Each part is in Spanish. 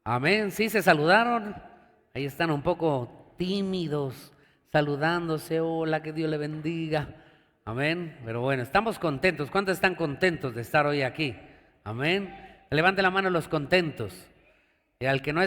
Amén, sí, se saludaron. Ahí están un poco tímidos, saludándose. Hola, que Dios le bendiga. Amén. Pero bueno, estamos contentos. ¿Cuántos están contentos de estar hoy aquí? Amén. Levante la mano los contentos. Y al que no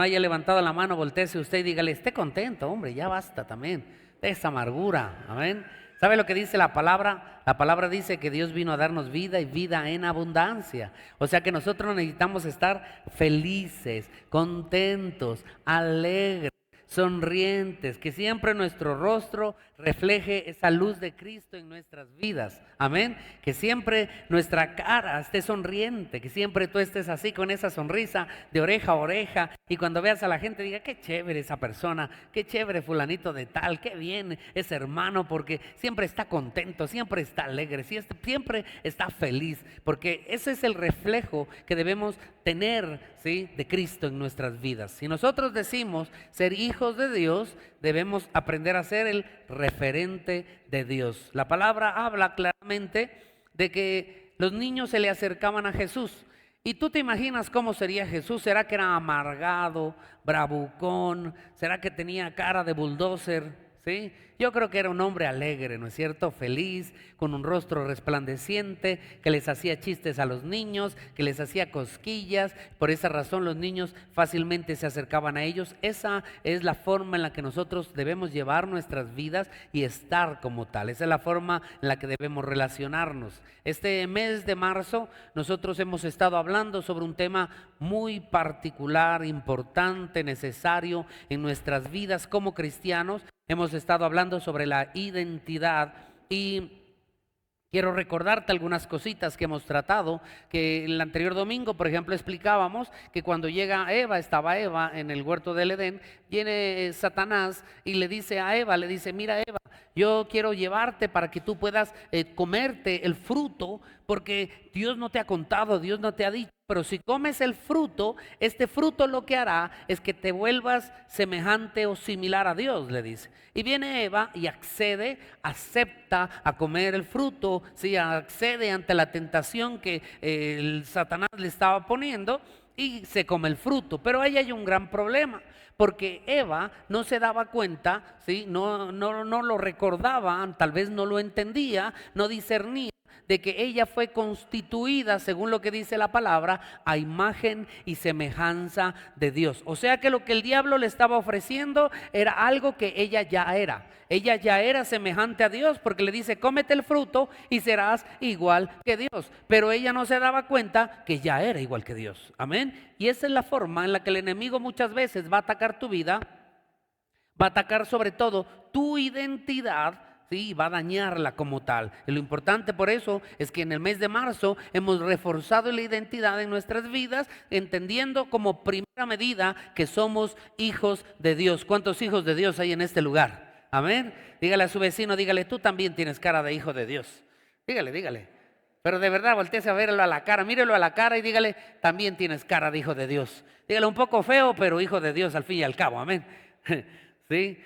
haya levantado la mano, voltéese usted y dígale, esté contento, hombre, ya basta también de esa amargura. Amén. ¿Sabe lo que dice la palabra? La palabra dice que Dios vino a darnos vida y vida en abundancia. O sea que nosotros necesitamos estar felices, contentos, alegres, sonrientes, que siempre nuestro rostro refleje esa luz de Cristo en nuestras vidas. Amén. Que siempre nuestra cara esté sonriente, que siempre tú estés así con esa sonrisa de oreja a oreja, y cuando veas a la gente diga, qué chévere esa persona, qué chévere fulanito de tal, qué bien ese hermano, porque siempre está contento, siempre está alegre, siempre está feliz, porque ese es el reflejo que debemos tener, ¿sí?, de Cristo en nuestras vidas. Si nosotros decimos ser hijos de Dios, debemos aprender a ser el referente de Dios. La palabra habla claramente de que los niños se le acercaban a Jesús. Y tú te imaginas cómo sería Jesús. ¿Será que era amargado, bravucón? ¿Será que tenía cara de bulldozer? ¿Sí? Yo creo que era un hombre alegre, ¿no es cierto? Feliz, con un rostro resplandeciente, que les hacía chistes a los niños, que les hacía cosquillas. Por esa razón los niños fácilmente se acercaban a ellos. Esa es la forma en la que nosotros debemos llevar nuestras vidas y estar como tal. Esa es la forma en la que debemos relacionarnos. Este mes de marzo nosotros hemos estado hablando sobre un tema muy particular, importante, necesario en nuestras vidas como cristianos. Hemos estado hablando sobre la identidad y quiero recordarte algunas cositas que hemos tratado, que el anterior domingo, por ejemplo, explicábamos que cuando llega Eva, estaba Eva en el huerto del Edén, viene Satanás y le dice a Eva, le dice, mira Eva, yo quiero llevarte para que tú puedas comerte el fruto, porque Dios no te ha contado, Dios no te ha dicho. Pero si comes el fruto, este fruto lo que hará es que te vuelvas semejante o similar a Dios, le dice. Y viene Eva y accede, acepta a comer el fruto, ¿sí?, accede ante la tentación que el Satanás le estaba poniendo y se come el fruto. Pero ahí hay un gran problema, porque Eva no se daba cuenta, ¿sí?, no lo recordaba, tal vez no lo entendía, no discernía de que ella fue constituida, según lo que dice la palabra, a imagen y semejanza de Dios. O sea que lo que el diablo le estaba ofreciendo era algo que ella ya era. Ella ya era semejante a Dios, porque le dice, cómete el fruto y serás igual que Dios. Pero ella no se daba cuenta que ya era igual que Dios. Amén. Y esa es la forma en la que el enemigo muchas veces va a atacar tu vida, va a atacar sobre todo tu identidad. Sí, va a dañarla como tal. Y lo importante por eso es que en el mes de marzo hemos reforzado la identidad en nuestras vidas, entendiendo como primera medida que somos hijos de Dios. ¿Cuántos hijos de Dios hay en este lugar? Amén. Dígale a su vecino, dígale, tú también tienes cara de hijo de Dios. Dígale. Pero de verdad, voltéese a verlo a la cara, mírelo a la cara y dígale, también tienes cara de hijo de Dios. Dígale, un poco feo, pero hijo de Dios al fin y al cabo. Amén. ¿Sí?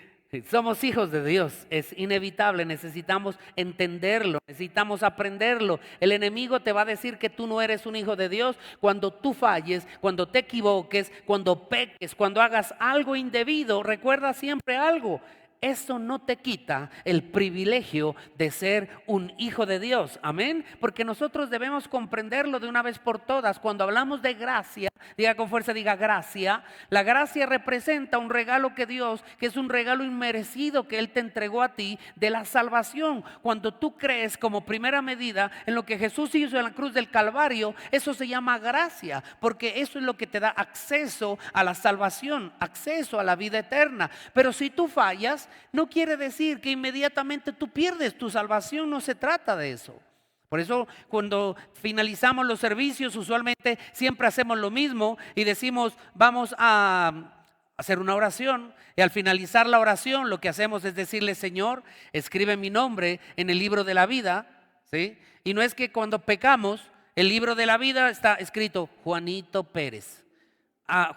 Somos hijos de Dios, es inevitable, necesitamos entenderlo, necesitamos aprenderlo. El enemigo te va a decir que tú no eres un hijo de Dios cuando tú falles, cuando te equivoques, cuando peques, cuando hagas algo indebido. Recuerda siempre algo. Eso no te quita el privilegio de ser un hijo de Dios, amén, porque nosotros debemos comprenderlo de una vez por todas. Cuando hablamos de gracia, diga con fuerza, diga gracia. La gracia representa un regalo que Dios, que es un regalo inmerecido que Él te entregó a ti, de la salvación. Cuando tú crees como primera medida en lo que Jesús hizo en la cruz del Calvario, eso se llama gracia, porque eso es lo que te da acceso a la salvación, acceso a la vida eterna. Pero si tú fallas, no quiere decir que inmediatamente tú pierdes tu salvación, no se trata de eso. Por eso cuando finalizamos los servicios usualmente siempre hacemos lo mismo y decimos, vamos a hacer una oración, y al finalizar la oración lo que hacemos es decirle, Señor, escribe mi nombre en el libro de la vida, ¿sí? Y no es que cuando pecamos el libro de la vida está escrito Juanito Pérez.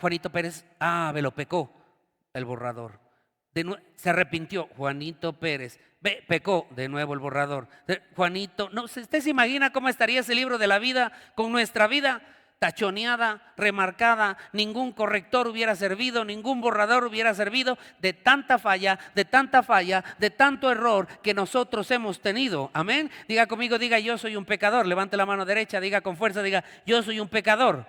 Juanito Pérez, me lo pecó, el borrador. Se arrepintió, Juanito Pérez, pecó, de nuevo el borrador. Juanito, no, ¿usted se imagina cómo estaría ese libro de la vida con nuestra vida? tachoneada, remarcada, ningún corrector hubiera servido, ningún borrador hubiera servido de tanta falla, de tanta falla, de tanto error que nosotros hemos tenido. Amén. Diga conmigo, diga yo soy un pecador. Levante la mano derecha, diga con fuerza, diga yo soy un pecador.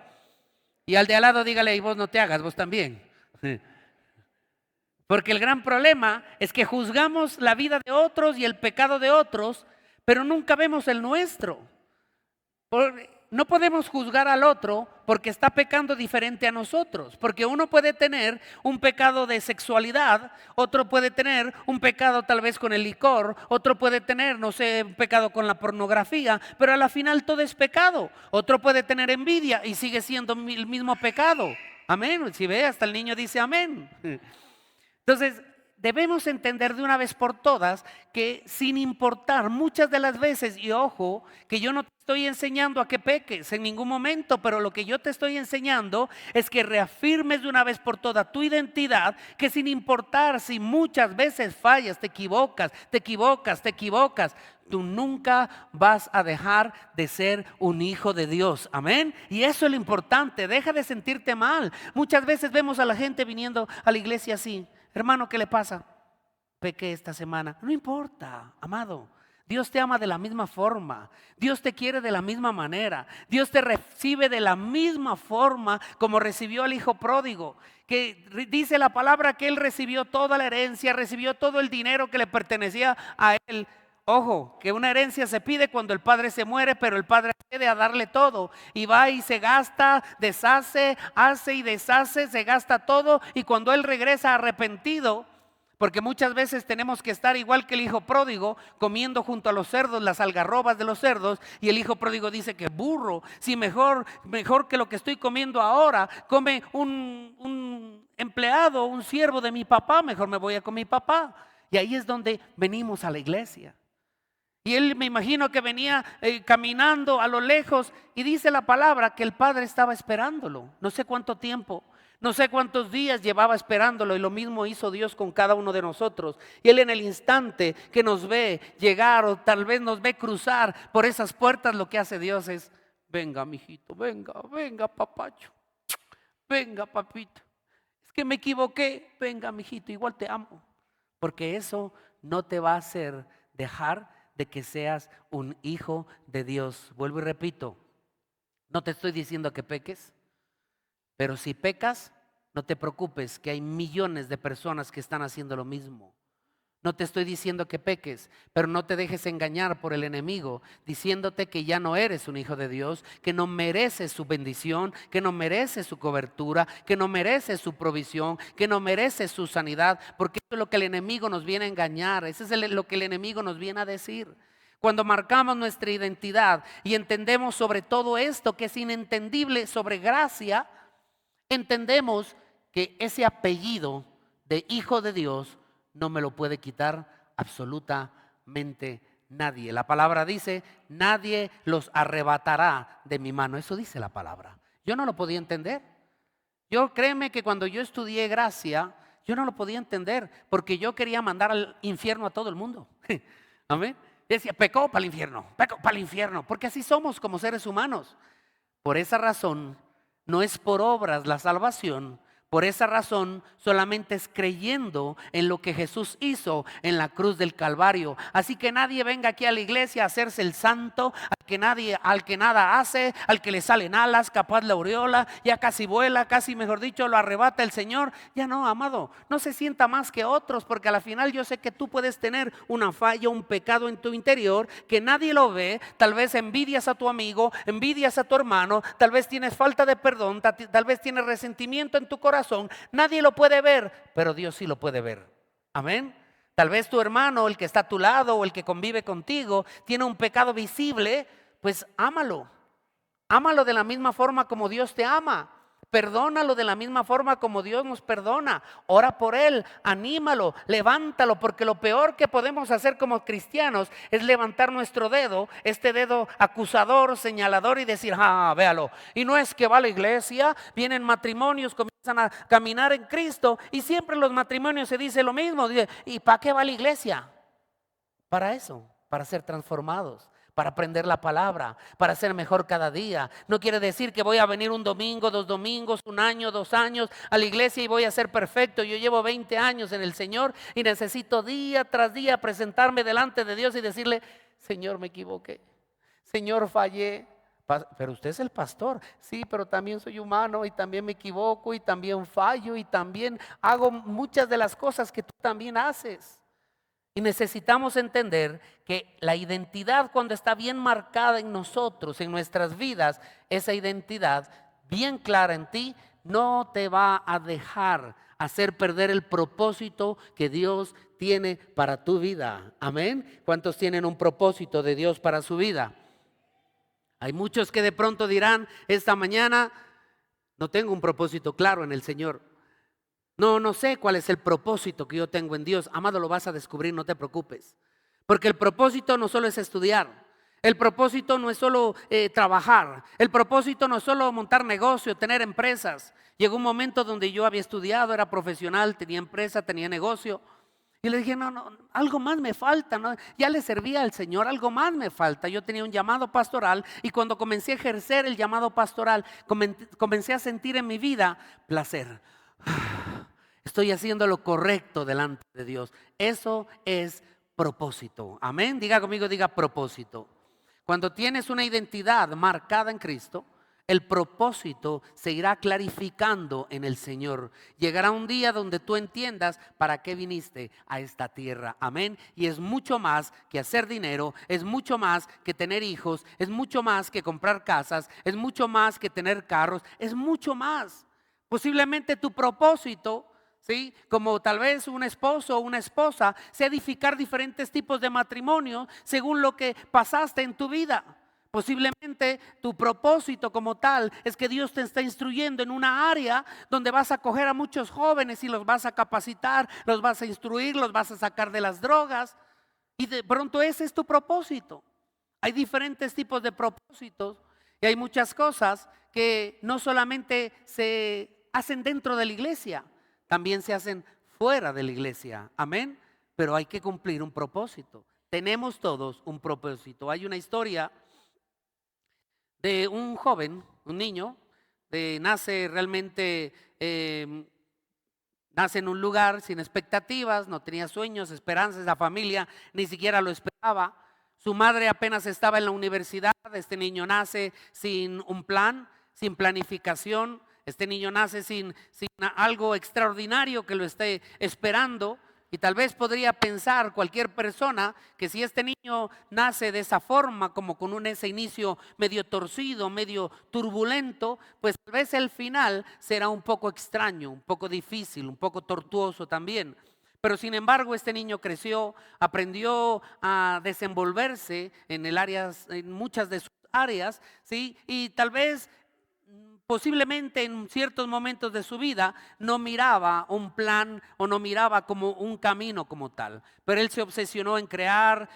Y al de al lado dígale, y vos no te hagas, vos también. Porque el gran problema es que juzgamos la vida de otros y el pecado de otros, pero nunca vemos el nuestro. No podemos juzgar al otro porque está pecando diferente a nosotros, porque uno puede tener un pecado de sexualidad, otro puede tener un pecado tal vez con el licor, otro puede tener, no sé, un pecado con la pornografía, pero a la final todo es pecado. Otro puede tener envidia y sigue siendo el mismo pecado. Amén. Si ve, hasta el niño dice amén. Entonces, debemos entender de una vez por todas que sin importar muchas de las veces, y ojo, que yo no te estoy enseñando a que peques en ningún momento, pero lo que yo te estoy enseñando es que reafirmes de una vez por todas tu identidad, que sin importar si muchas veces fallas, te equivocas, tú nunca vas a dejar de ser un hijo de Dios. Amén. Y eso es lo importante, deja de sentirte mal. Muchas veces vemos a la gente viniendo a la iglesia así. Hermano, ¿qué le pasa? Pequé esta semana. No importa, amado. Dios te ama de la misma forma. Dios te quiere de la misma manera. Dios te recibe de la misma forma como recibió al hijo pródigo. Que dice la palabra que él recibió toda la herencia, recibió todo el dinero que le pertenecía a él. Ojo, que una herencia se pide cuando el padre se muere, pero el padre accede a darle todo. Y va y se gasta, deshace, hace y deshace, se gasta todo. Y cuando él regresa arrepentido, porque muchas veces tenemos que estar igual que el hijo pródigo, comiendo junto a los cerdos, las algarrobas de los cerdos. Y el hijo pródigo dice que burro, si mejor que lo que estoy comiendo ahora, come un empleado, un siervo de mi papá, mejor me voy a con mi papá. Y ahí es donde venimos a la iglesia. Y él, me imagino que venía caminando a lo lejos y dice la palabra que el padre estaba esperándolo. No sé cuánto tiempo, no sé cuántos días llevaba esperándolo, y lo mismo hizo Dios con cada uno de nosotros. Y él, en el instante que nos ve llegar o tal vez nos ve cruzar por esas puertas, lo que hace Dios es: venga, mijito, venga, papacho, venga, papito. Es que me equivoqué, venga, mijito, igual te amo. Porque eso no te va a hacer dejar de que seas un hijo de Dios. Vuelvo y repito, no te estoy diciendo que peques, pero si pecas, no te preocupes, que hay millones de personas que están haciendo lo mismo. No te estoy diciendo que peques, pero no te dejes engañar por el enemigo, diciéndote que ya no eres un hijo de Dios, que no mereces su bendición, que no mereces su cobertura, que no mereces su provisión, que no mereces su sanidad, porque eso es lo que el enemigo nos viene a engañar, eso es lo que el enemigo nos viene a decir. Cuando marcamos nuestra identidad y entendemos sobre todo esto que es inentendible sobre gracia, entendemos que ese apellido de hijo de Dios no me lo puede quitar absolutamente nadie. La palabra dice: nadie los arrebatará de mi mano. Eso dice la palabra. Yo no lo podía entender. Créeme que cuando yo estudié gracia, yo no lo podía entender, porque yo quería mandar al infierno a todo el mundo. Amén. Decía, pecó para el infierno, porque así somos como seres humanos. Por esa razón, no es por obras la salvación. Por esa razón, solamente es creyendo en lo que Jesús hizo en la cruz del Calvario. Así que nadie venga aquí a la iglesia a hacerse el santo, al que nada hace, al que le salen alas, capaz la aureola, ya casi vuela, casi mejor dicho, lo arrebata el Señor. Ya no, amado, no se sienta más que otros, porque a la final yo sé que tú puedes tener una falla, un pecado en tu interior que nadie lo ve. Tal vez envidias a tu amigo, envidias a tu hermano, tal vez tienes falta de perdón, tal vez tienes resentimiento en tu corazón. Nadie lo puede ver, pero Dios sí lo puede ver. Amén. Tal vez tu hermano, el que está a tu lado o el que convive contigo, tiene un pecado visible. Pues ámalo. Ámalo de la misma forma como Dios te ama. Perdónalo de la misma forma como Dios nos perdona. Ora por él, anímalo, levántalo, porque lo peor que podemos hacer como cristianos es levantar nuestro dedo, este dedo acusador, señalador, y decir: véalo. Y no es que va a la iglesia, vienen matrimonios, comienzan a caminar en Cristo, y siempre en los matrimonios se dice lo mismo. ¿Y para qué va a la iglesia? Para eso, para ser transformados, para aprender la palabra, para ser mejor cada día. No quiere decir que voy a venir un domingo, 2 domingos, 1 año, 2 años a la iglesia y voy a ser perfecto. Yo llevo 20 años en el Señor y necesito día tras día presentarme delante de Dios y decirle: Señor, me equivoqué, Señor, fallé. Pero usted es el pastor. Sí, pero también soy humano y también me equivoco y también fallo y también hago muchas de las cosas que tú también haces. Y necesitamos entender que la identidad, cuando está bien marcada en nosotros, en nuestras vidas, esa identidad bien clara en ti, no te va a dejar hacer perder el propósito que Dios tiene para tu vida. Amén. ¿Cuántos tienen un propósito de Dios para su vida? Hay muchos que de pronto dirán esta mañana: no tengo un propósito claro en el Señor. No sé cuál es el propósito que yo tengo en Dios. Amado, lo vas a descubrir, no te preocupes. Porque el propósito no solo es estudiar. El propósito no es solo trabajar. El propósito no es solo montar negocio, tener empresas. Llegó un momento donde yo había estudiado, era profesional, tenía empresa, tenía negocio. Y le dije: no, algo más me falta, ¿no? Ya le servía al Señor, algo más me falta. Yo tenía un llamado pastoral y cuando comencé a ejercer el llamado pastoral, comencé a sentir en mi vida placer. Estoy haciendo lo correcto delante de Dios. Eso es propósito. Amén. Diga conmigo, diga propósito. Cuando tienes una identidad marcada en Cristo, el propósito se irá clarificando en el Señor. Llegará un día donde tú entiendas para qué viniste a esta tierra. Amén. Y es mucho más que hacer dinero, es mucho más que tener hijos, es mucho más que comprar casas, es mucho más que tener carros, es mucho más. Posiblemente tu propósito, ¿sí?, como tal vez un esposo o una esposa, sea edificar diferentes tipos de matrimonio según lo que pasaste en tu vida. Posiblemente tu propósito como tal es que Dios te está instruyendo en una área donde vas a coger a muchos jóvenes y los vas a capacitar, los vas a instruir, los vas a sacar de las drogas. Y de pronto ese es tu propósito. Hay diferentes tipos de propósitos y hay muchas cosas que no solamente se hacen dentro de la iglesia, también se hacen fuera de la iglesia. Amén. Pero hay que cumplir un propósito. Tenemos todos un propósito. Hay una historia de un joven, un niño, nace realmente, nace en un lugar sin expectativas, no tenía sueños, esperanzas, la familia ni siquiera lo esperaba. Su madre apenas estaba en la universidad. Este niño nace sin un plan, sin planificación. Este niño nace sin algo extraordinario que lo esté esperando. Y tal vez podría pensar cualquier persona que si este niño nace de esa forma, como con ese inicio medio torcido, medio turbulento, pues tal vez el final será un poco extraño, un poco difícil, un poco tortuoso también. Pero sin embargo, este niño creció, aprendió a desenvolverse en muchas de sus áreas, ¿sí? Y tal vez posiblemente en ciertos momentos de su vida no miraba un plan o no miraba como un camino como tal, pero él se obsesionó en crear,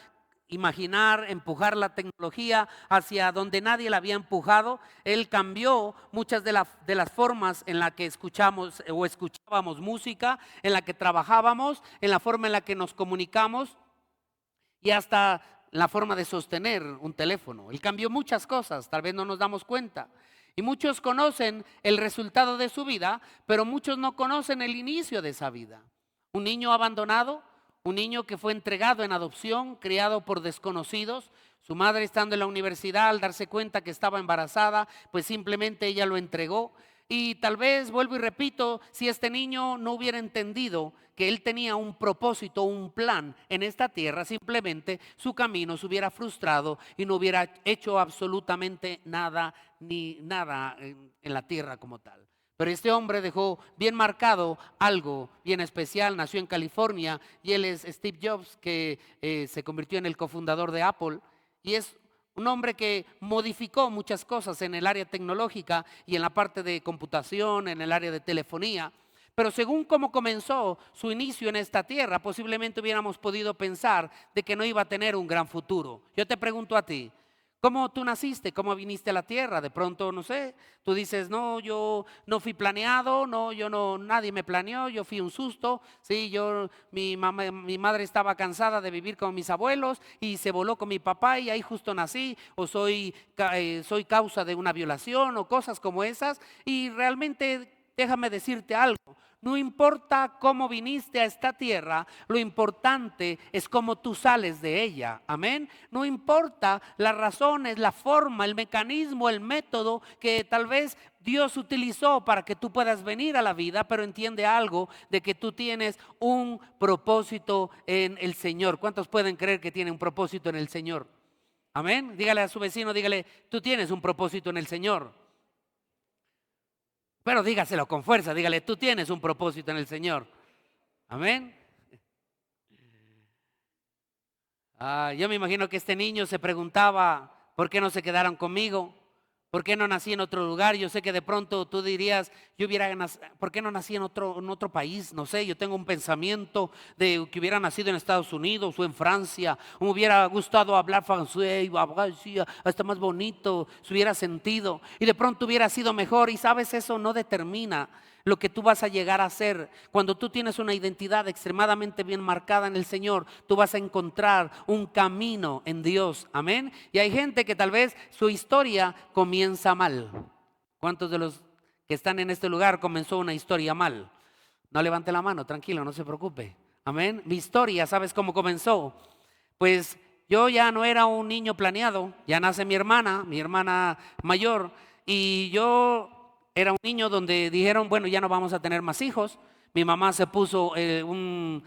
imaginar, empujar la tecnología hacia donde nadie la había empujado. Él cambió muchas de las formas en la que escuchamos o escuchábamos música, en la que trabajábamos, en la forma en la que nos comunicamos y hasta la forma de sostener un teléfono. Él cambió muchas cosas, tal vez no nos damos cuenta. Y muchos conocen el resultado de su vida, pero muchos no conocen el inicio de esa vida. Un niño abandonado, un niño que fue entregado en adopción, criado por desconocidos. Su madre, estando en la universidad, al darse cuenta que estaba embarazada, pues simplemente ella lo entregó. Y tal vez, vuelvo y repito, si este niño no hubiera entendido que él tenía un propósito, un plan en esta tierra, simplemente su camino se hubiera frustrado y no hubiera hecho absolutamente nada, ni nada en la tierra como tal. Pero este hombre dejó bien marcado algo bien especial. Nació en California y él es Steve Jobs, que se convirtió en el cofundador de Apple. Y es un hombre que modificó muchas cosas en el área tecnológica y en la parte de computación, en el área de telefonía. Pero según cómo comenzó su inicio en esta tierra, posiblemente hubiéramos podido pensar de que no iba a tener un gran futuro. Yo te pregunto a ti, ¿Cómo tú naciste? ¿Cómo viniste a la tierra? De pronto, no sé, tú dices, no, yo no fui planeado, no, yo no, nadie me planeó, yo fui un susto, sí, mi madre estaba cansada de vivir con mis abuelos y se voló con mi papá y ahí justo nací, o soy causa de una violación o cosas como esas. Y realmente déjame decirte algo. No importa cómo viniste a esta tierra, lo importante es cómo tú sales de ella. Amén. No importa las razones, la forma, el mecanismo, el método que tal vez Dios utilizó para que tú puedas venir a la vida, pero entiende algo de que tú tienes un propósito en el Señor. ¿Cuántos pueden creer que tienen un propósito en el Señor? Amén. Dígale a su vecino, dígale, tú tienes un propósito en el Señor. Pero dígaselo con fuerza, dígale, tú tienes un propósito en el Señor. Amén. Yo me imagino que este niño se preguntaba, ¿por qué no se quedaron conmigo? ¿Por qué no nací en otro lugar? Yo sé que de pronto tú dirías, ¿por qué no nací en otro país? No sé, yo tengo un pensamiento de que hubiera nacido en Estados Unidos o en Francia. Me hubiera gustado hablar francés, hasta más bonito, se hubiera sentido. Y de pronto hubiera sido mejor. Y sabes, eso no determina lo que tú vas a llegar a ser. Cuando tú tienes una identidad extremadamente bien marcada en el Señor, tú vas a encontrar un camino en Dios. Amén. Y hay gente que tal vez su historia comienza mal. ¿Cuántos de los que están en este lugar comenzó una historia mal? No levante la mano, tranquilo, no se preocupe. Amén. Mi historia, ¿sabes cómo comenzó? Pues yo ya no era un niño planeado. Ya nace mi hermana mayor, y yo era un niño donde dijeron, bueno, ya no vamos a tener más hijos. Mi mamá se puso un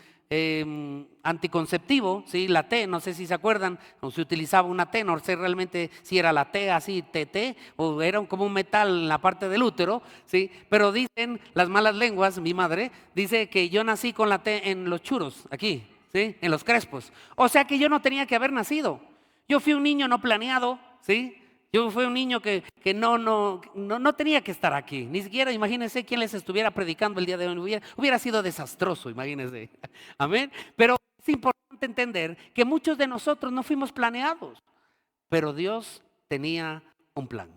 anticonceptivo, ¿sí? La T, no sé si se acuerdan, o se utilizaba una T, no sé realmente si era la T así, TT, o era como un metal en la parte del útero, ¿sí? Pero dicen las malas lenguas, mi madre dice que yo nací con la T en los churos, aquí, ¿sí? En los crespos. O sea que yo no tenía que haber nacido. Yo fui un niño no planeado, ¿sí? Yo fui un niño que no tenía que estar aquí. Ni siquiera, imagínense quién les estuviera predicando el día de hoy. Hubiera sido desastroso, imagínense. Amén. Pero es importante entender que muchos de nosotros no fuimos planeados, pero Dios tenía un plan.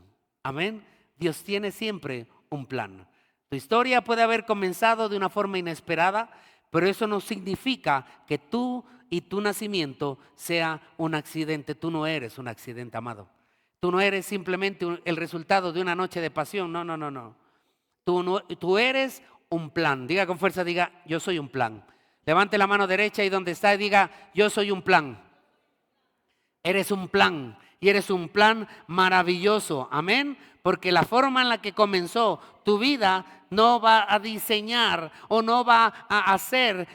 Amén. Dios tiene siempre un plan. Tu historia puede haber comenzado de una forma inesperada, pero eso no significa que tú y tu nacimiento sea un accidente. Tú no eres un accidente, amado. Tú no eres simplemente el resultado de una noche de pasión. No, no, no, no. Tú eres un plan. Diga con fuerza, diga, yo soy un plan. Levante la mano derecha y donde está diga, yo soy un plan. Eres un plan, y eres un plan maravilloso. Amén. Porque la forma en la que comenzó tu vida no va a diseñar o no va a hacer,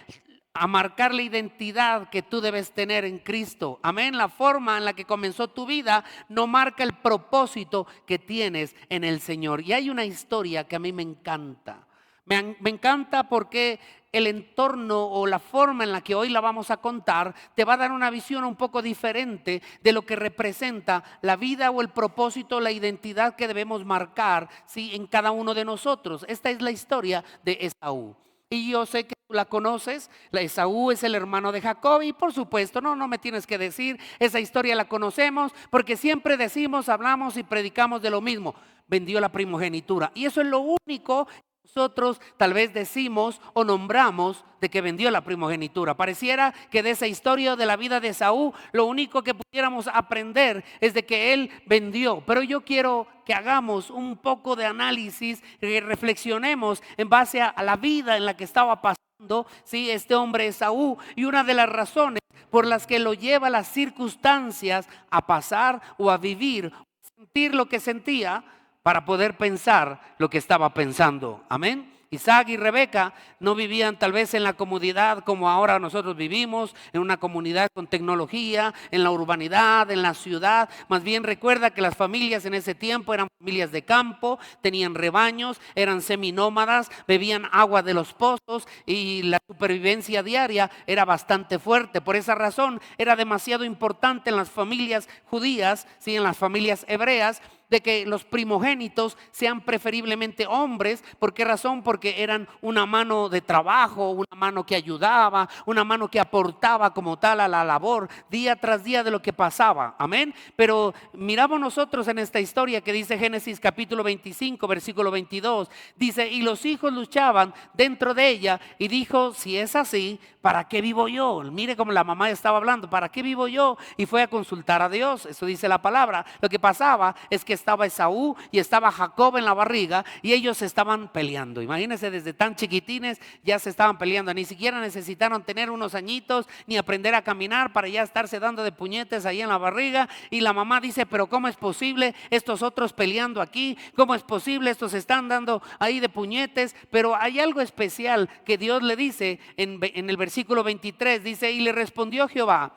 a marcar la identidad que tú debes tener en Cristo. Amén. La forma en la que comenzó tu vida no marca el propósito que tienes en el Señor. Y hay una historia que a mí me encanta. Me encanta porque el entorno o la forma en la que hoy la vamos a contar te va a dar una visión un poco diferente de lo que representa la vida o el propósito, la identidad que debemos marcar, ¿sí? En cada uno de nosotros. Esta es la historia de Esaú. Y yo sé que tú la conoces. Esaú es el hermano de Jacob, y por supuesto, no me tienes que decir, esa historia la conocemos porque siempre decimos, hablamos y predicamos de lo mismo. Vendió la primogenitura, y eso es lo único que nosotros tal vez decimos o nombramos de que vendió la primogenitura. Pareciera que de esa historia de la vida de Esaú, lo único que pudiéramos aprender es de que él vendió. Pero yo quiero que hagamos un poco de análisis, que reflexionemos en base a la vida en la que estaba pasando, ¿sí? Este hombre Esaú, y una de las razones por las que lo lleva las circunstancias a pasar o a vivir, sentir lo que sentía, para poder pensar lo que estaba pensando. Amén. Isaac y Rebeca no vivían tal vez en la comodidad como ahora nosotros vivimos, en una comunidad con tecnología, en la urbanidad, en la ciudad. Más bien recuerda que las familias en ese tiempo eran familias de campo, tenían rebaños, eran seminómadas, bebían agua de los pozos, y la supervivencia diaria era bastante fuerte. Por esa razón era demasiado importante en las familias judías, ¿sí? En las familias hebreas, de que los primogénitos sean preferiblemente hombres. ¿Por qué razón? Porque eran una mano de trabajo, una mano que ayudaba, una mano que aportaba como tal a la labor día tras día de lo que pasaba. Amén. Pero miramos nosotros en esta historia que dice Génesis capítulo 25, versículo 22. Dice, y los hijos luchaban dentro de ella y dijo, si es así, ¿para qué vivo yo? Mire cómo la mamá estaba hablando, ¿para qué vivo yo? Y fue a consultar a Dios. Eso dice la palabra. Lo que pasaba es que estaba Esaú y estaba Jacob en la barriga y ellos estaban peleando. Imagínense, desde tan chiquitines ya se estaban peleando. Ni siquiera necesitaron tener unos añitos ni aprender a caminar para ya estarse dando de puñetes ahí en la barriga. Y la mamá dice, pero ¿cómo es posible estos otros peleando aquí? ¿Cómo es posible? Estos se están dando ahí de puñetes. Pero hay algo especial que Dios le dice en el versículo 23. Dice, y le respondió Jehová,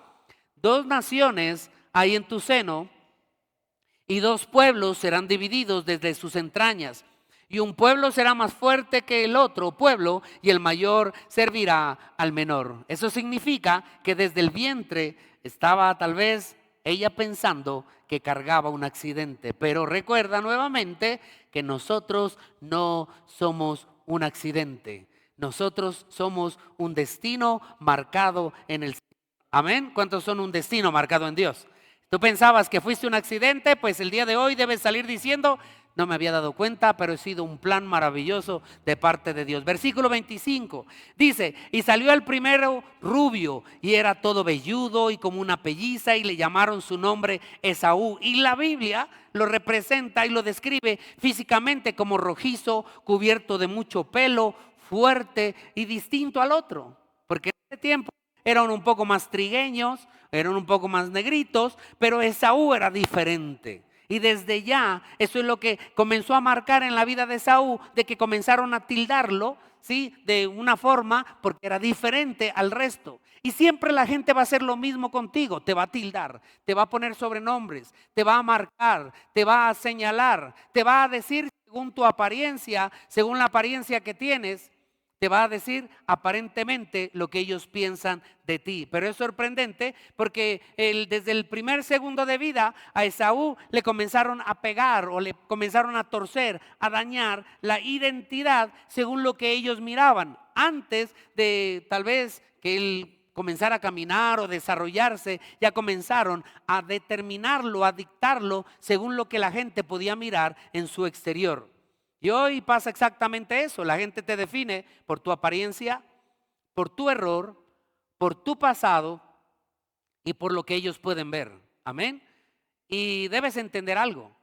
dos naciones hay en tu seno y dos pueblos serán divididos desde sus entrañas. Y un pueblo será más fuerte que el otro pueblo y el mayor servirá al menor. Eso significa que desde el vientre estaba tal vez ella pensando que cargaba un accidente. Pero recuerda nuevamente que nosotros no somos un accidente. Nosotros somos un destino marcado en el cielo. Amén. ¿Cuántos son un destino marcado en Dios? Tú pensabas que fuiste un accidente, pues el día de hoy debes salir diciendo, no me había dado cuenta, pero he sido un plan maravilloso de parte de Dios. Versículo 25 dice, y salió el primero rubio y era todo velludo y como una pelliza y le llamaron su nombre Esaú. Y la Biblia lo representa y lo describe físicamente como rojizo, cubierto de mucho pelo, fuerte y distinto al otro. Porque en ese tiempo eran un poco más trigueños, eran un poco más negritos, pero Esaú era diferente. Y desde ya, eso es lo que comenzó a marcar en la vida de Esaú, de que comenzaron a tildarlo, ¿sí? De una forma, porque era diferente al resto. Y siempre la gente va a hacer lo mismo contigo, te va a tildar, te va a poner sobrenombres, te va a marcar, te va a señalar, te va a decir según tu apariencia, según la apariencia que tienes. Te va a decir aparentemente lo que ellos piensan de ti. Pero es sorprendente porque desde el primer segundo de vida a Esaú le comenzaron a pegar o le comenzaron a torcer, a dañar la identidad según lo que ellos miraban. Antes de tal vez que él comenzara a caminar o desarrollarse, ya comenzaron a determinarlo, a dictarlo según lo que la gente podía mirar en su exterior. Y hoy pasa exactamente eso. La gente te define por tu apariencia, por tu error, por tu pasado y por lo que ellos pueden ver. Amén. Y debes entender algo.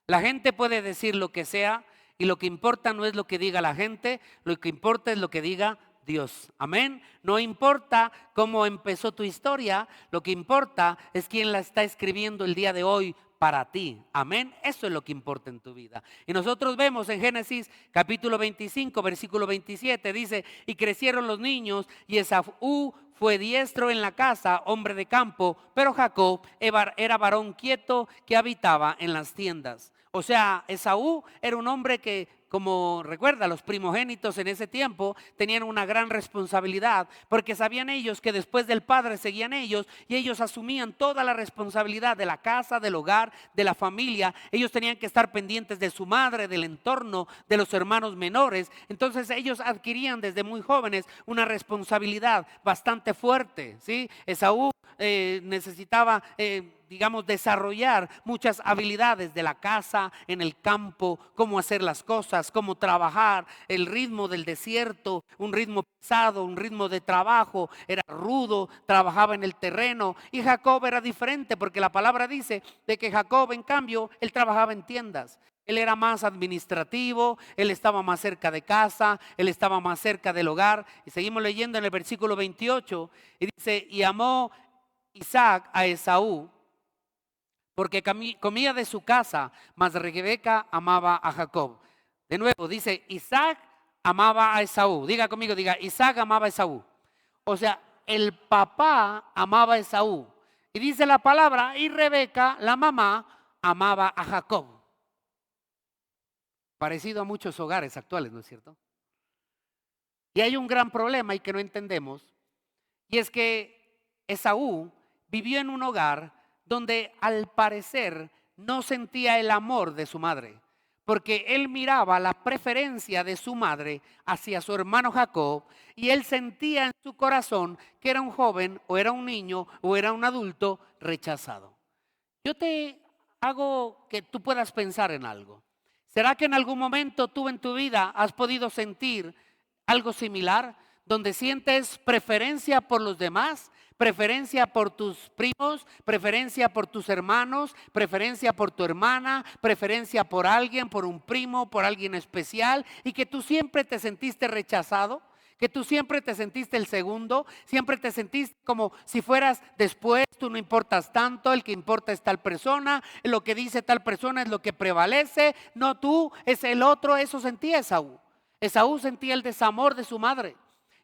La gente puede decir lo que sea y lo que importa no es lo que diga la gente, lo que importa es lo que diga Dios. Amén. No importa cómo empezó tu historia, lo que importa es quién la está escribiendo el día de hoy para ti. Amén. Eso es lo que importa en tu vida. Y nosotros vemos en Génesis capítulo 25, versículo 27, dice, y crecieron los niños y Esaú fue diestro en la casa, hombre de campo, pero Jacob era varón quieto que habitaba en las tiendas. O sea, Esaú era un hombre que, como recuerda, los primogénitos en ese tiempo tenían una gran responsabilidad, porque sabían ellos que después del padre seguían ellos y ellos asumían toda la responsabilidad de la casa, del hogar, de la familia. Ellos tenían que estar pendientes de su madre, del entorno, de los hermanos menores. Entonces ellos adquirían desde muy jóvenes una responsabilidad bastante fuerte, ¿sí? Esaú necesitaba digamos, desarrollar muchas habilidades de la casa, en el campo, cómo hacer las cosas, cómo trabajar, el ritmo del desierto, un ritmo pesado, un ritmo de trabajo, era rudo, trabajaba en el terreno. Y Jacob era diferente porque la palabra dice de que Jacob, en cambio, él trabajaba en tiendas. Él era más administrativo, él estaba más cerca de casa, él estaba más cerca del hogar. Y seguimos leyendo en el versículo 28 y dice, y amó Isaac a Esaú porque comía de su casa, mas Rebeca amaba a Jacob. De nuevo dice, Isaac amaba a Esaú. Diga conmigo, diga, Isaac amaba a Esaú. O sea, el papá amaba a Esaú. Y dice la palabra, y Rebeca, la mamá, amaba a Jacob. Parecido a muchos hogares actuales, ¿no es cierto? Y hay un gran problema y que no entendemos, y es que Esaú vivió en un hogar donde al parecer no sentía el amor de su madre, porque él miraba la preferencia de su madre hacia su hermano Jacob y él sentía en su corazón que era un joven o era un niño o era un adulto rechazado. Yo te hago que tú puedas pensar en algo. ¿Será que en algún momento tú en tu vida has podido sentir algo similar, donde sientes preferencia por los demás, preferencia por tus primos, preferencia por tus hermanos, preferencia por tu hermana, preferencia por alguien, por un primo, por alguien especial, y que tú siempre te sentiste rechazado? Que tú siempre te sentiste el segundo, siempre te sentiste como si fueras después, tú no importas tanto, el que importa es tal persona, lo que dice tal persona es lo que prevalece, no tú, es el otro. Eso sentía Esaú. Esaú sentía el desamor de su madre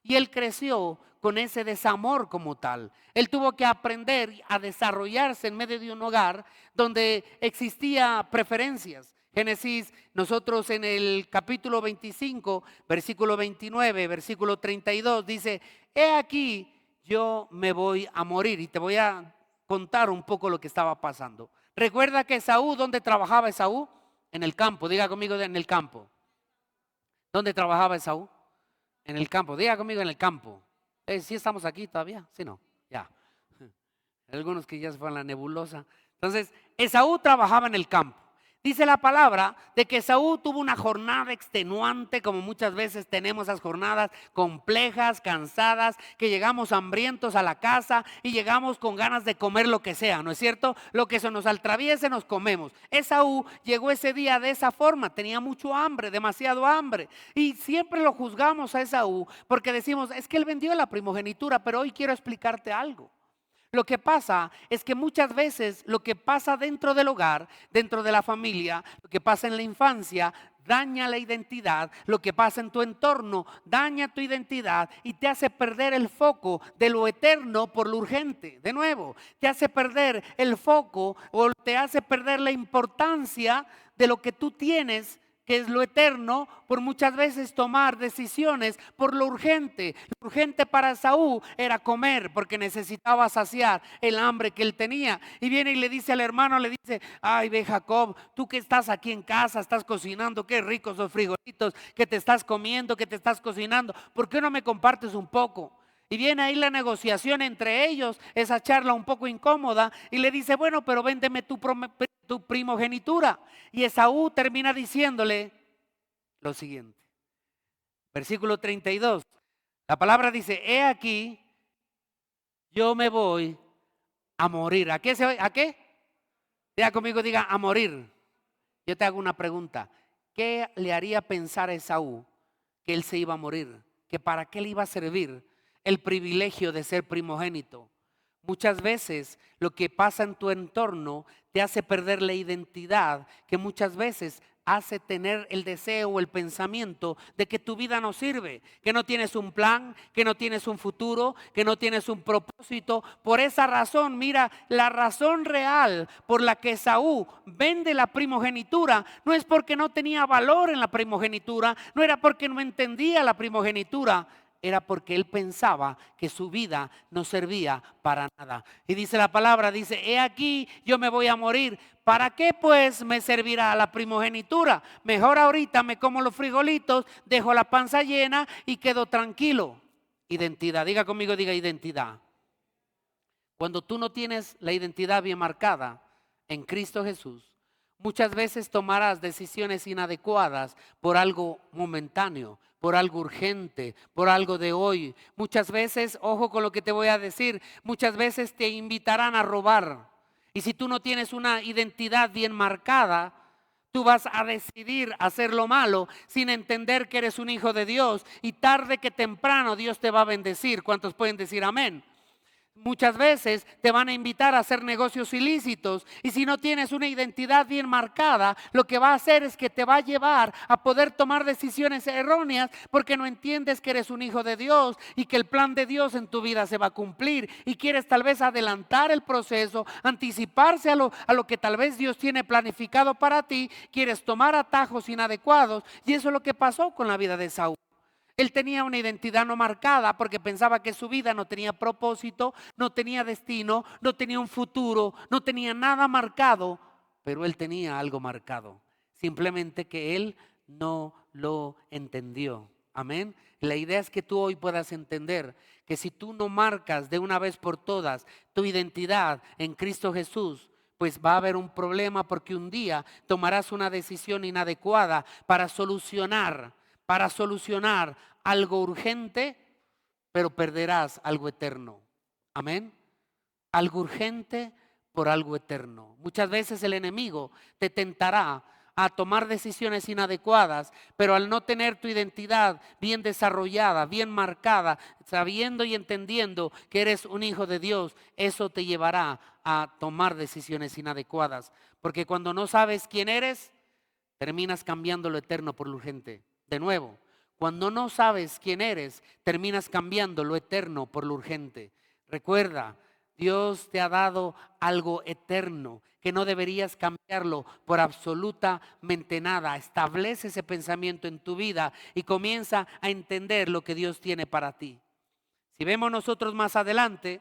y él creció con ese desamor como tal. Él tuvo que aprender a desarrollarse en medio de un hogar donde existía preferencias. Génesis, nosotros en el capítulo 25, versículo 29, versículo 32, dice: he aquí, yo me voy a morir. Y te voy a contar un poco lo que estaba pasando. Recuerda que Esaú, ¿dónde trabajaba Esaú? En el campo. Diga conmigo, en el campo. ¿Dónde trabajaba Esaú? En el campo. Diga conmigo, en el campo. ¿Sí estamos aquí todavía? Sí, no, ya. Algunos que ya se fueron a la nebulosa. Entonces, Esaú trabajaba en el campo. Dice la palabra de que Esaú tuvo una jornada extenuante, como muchas veces tenemos esas jornadas complejas, cansadas, que llegamos hambrientos a la casa y llegamos con ganas de comer lo que sea, ¿no es cierto? Lo que se nos atraviese nos comemos. Esaú llegó ese día de esa forma, tenía mucho hambre, demasiado hambre. Y siempre lo juzgamos a Esaú porque decimos: es que él vendió la primogenitura. Pero hoy quiero explicarte algo. Lo que pasa es que muchas veces lo que pasa dentro del hogar, dentro de la familia, lo que pasa en la infancia, daña la identidad. Lo que pasa en tu entorno daña tu identidad y te hace perder el foco de lo eterno por lo urgente. De nuevo, te hace perder el foco o te hace perder la importancia de lo que tú tienes, que es lo eterno, por muchas veces tomar decisiones por lo urgente. Lo urgente para Esaú era comer, porque necesitaba saciar el hambre que él tenía. Y viene y le dice al hermano, le dice: ay, ve Jacob, tú que estás aquí en casa, estás cocinando, qué ricos los frijolitos que te estás comiendo, que te estás cocinando, ¿por qué no me compartes un poco? Y viene ahí la negociación entre ellos, esa charla un poco incómoda, y le dice: bueno, pero véndeme tu primogenitura. Y Esaú termina diciéndole lo siguiente, versículo 32. La palabra dice: he aquí, yo me voy a morir. ¿A qué se va? ¿A qué? Diga conmigo, diga: a morir. Yo te hago una pregunta. ¿Qué le haría pensar a Esaú que él se iba a morir? ¿Que para qué le iba a servir el privilegio de ser primogénito? Muchas veces lo que pasa en tu entorno te hace perder la identidad, que muchas veces hace tener el deseo o el pensamiento de que tu vida no sirve, que no tienes un plan, que no tienes un futuro, que no tienes un propósito. Por esa razón, mira, la razón real por la que Esaú vende la primogenitura no es porque no tenía valor en la primogenitura, no era porque no entendía la primogenitura, era porque él pensaba que su vida no servía para nada. Y dice la palabra, dice: he aquí, yo me voy a morir. ¿Para qué pues me servirá la primogenitura? Mejor ahorita me como los frijolitos, dejo la panza llena y quedo tranquilo. Identidad, diga conmigo, diga identidad. Cuando tú no tienes la identidad bien marcada en Cristo Jesús, muchas veces tomarás decisiones inadecuadas por algo momentáneo, por algo urgente, por algo de hoy. Muchas veces, ojo con lo que te voy a decir, muchas veces te invitarán a robar. Y si tú no tienes una identidad bien marcada, tú vas a decidir hacer lo malo sin entender que eres un hijo de Dios. Y tarde que temprano Dios te va a bendecir. ¿Cuántos pueden decir amén? Muchas veces te van a invitar a hacer negocios ilícitos y si no tienes una identidad bien marcada, lo que va a hacer es que te va a llevar a poder tomar decisiones erróneas porque no entiendes que eres un hijo de Dios y que el plan de Dios en tu vida se va a cumplir y quieres tal vez adelantar el proceso, anticiparse a lo que tal vez Dios tiene planificado para ti, quieres tomar atajos inadecuados y eso es lo que pasó con la vida de Saúl. Él tenía una identidad no marcada porque pensaba que su vida no tenía propósito, no tenía destino, no tenía un futuro, no tenía nada marcado pero él tenía algo marcado. Simplemente que él no lo entendió. Amén. La idea es que tú hoy puedas entender que si tú no marcas de una vez por todas tu identidad en Cristo Jesús, pues va a haber un problema, porque un día tomarás una decisión inadecuada para solucionar algo urgente, pero perderás algo eterno. Amén. Algo urgente por algo eterno. Muchas veces el enemigo te tentará a tomar decisiones inadecuadas, pero al no tener tu identidad bien desarrollada, bien marcada, sabiendo y entendiendo que eres un hijo de Dios, eso te llevará a tomar decisiones inadecuadas. Porque cuando no sabes quién eres, terminas cambiando lo eterno por lo urgente. De nuevo, cuando no sabes quién eres, terminas cambiando lo eterno por lo urgente. Recuerda, Dios te ha dado algo eterno que no deberías cambiarlo por absolutamente nada. Establece ese pensamiento en tu vida y comienza a entender lo que Dios tiene para ti. Si vemos nosotros más adelante,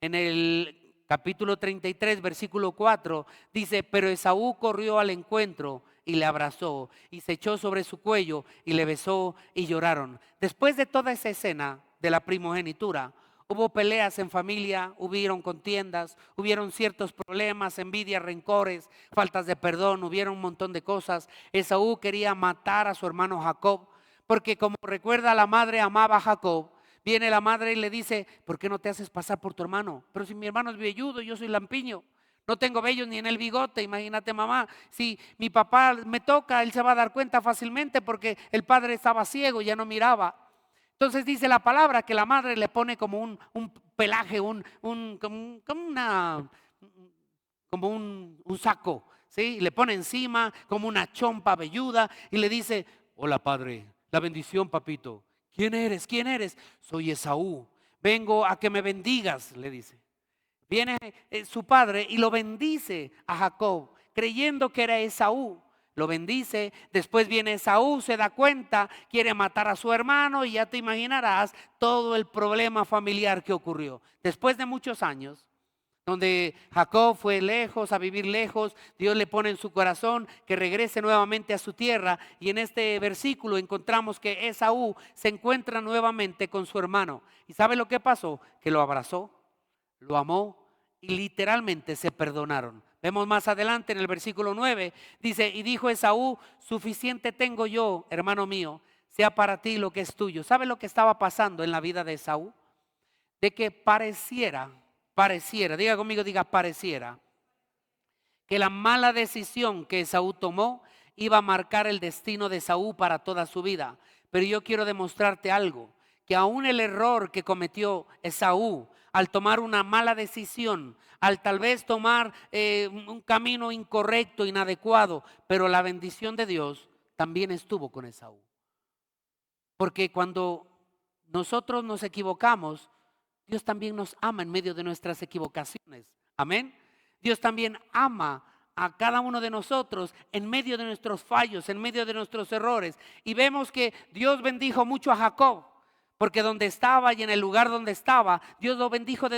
en el capítulo 33, versículo 4, dice: pero Esaú corrió al encuentro y le abrazó y se echó sobre su cuello y le besó y lloraron. Después de toda esa escena de la primogenitura, hubo peleas en familia, hubieron contiendas, hubieron ciertos problemas, envidia, rencores, faltas de perdón, hubieron un montón de cosas. Esaú quería matar a su hermano Jacob, porque como recuerda, la madre amaba a Jacob. Viene la madre y le dice: ¿por qué no te haces pasar por tu hermano? Pero si mi hermano es velludo, yo soy lampiño. No tengo vellos ni en el bigote. Imagínate, mamá, si mi papá me toca, él se va a dar cuenta fácilmente, porque el padre estaba ciego, ya no miraba. Entonces dice la palabra que la madre le pone como un pelaje, como un saco, ¿sí? Y le pone encima como una chompa velluda y le dice: hola, padre, la bendición, papito. ¿Quién eres? ¿Quién eres? Soy Esaú. Vengo a que me bendigas, le dice. Viene su padre y lo bendice a Jacob, creyendo que era Esaú. Lo bendice, después viene Esaú, se da cuenta, quiere matar a su hermano, y ya te imaginarás todo el problema familiar que ocurrió. Después de muchos años, donde Jacob fue lejos, a vivir lejos, Dios le pone en su corazón que regrese nuevamente a su tierra, y en este versículo encontramos que Esaú se encuentra nuevamente con su hermano. ¿Y sabe lo que pasó? Que lo abrazó, lo amó y literalmente se perdonaron. Vemos más adelante en el versículo 9, dice: y dijo Esaú: suficiente tengo yo, hermano mío, sea para ti lo que es tuyo. ¿Sabe lo que estaba pasando en la vida de Esaú? De que pareciera, diga conmigo, diga pareciera, que la mala decisión que Esaú tomó iba a marcar el destino de Esaú para toda su vida. Pero yo quiero demostrarte algo, que aún el error que cometió Esaú al tomar una mala decisión, al tal vez tomar un camino incorrecto, inadecuado, pero la bendición de Dios también estuvo con Esaú. Porque cuando nosotros nos equivocamos, Dios también nos ama en medio de nuestras equivocaciones. Amén. Dios también ama a cada uno de nosotros en medio de nuestros fallos, en medio de nuestros errores. Y vemos que Dios bendijo mucho a Jacob, porque donde estaba y en el lugar donde estaba, Dios lo bendijo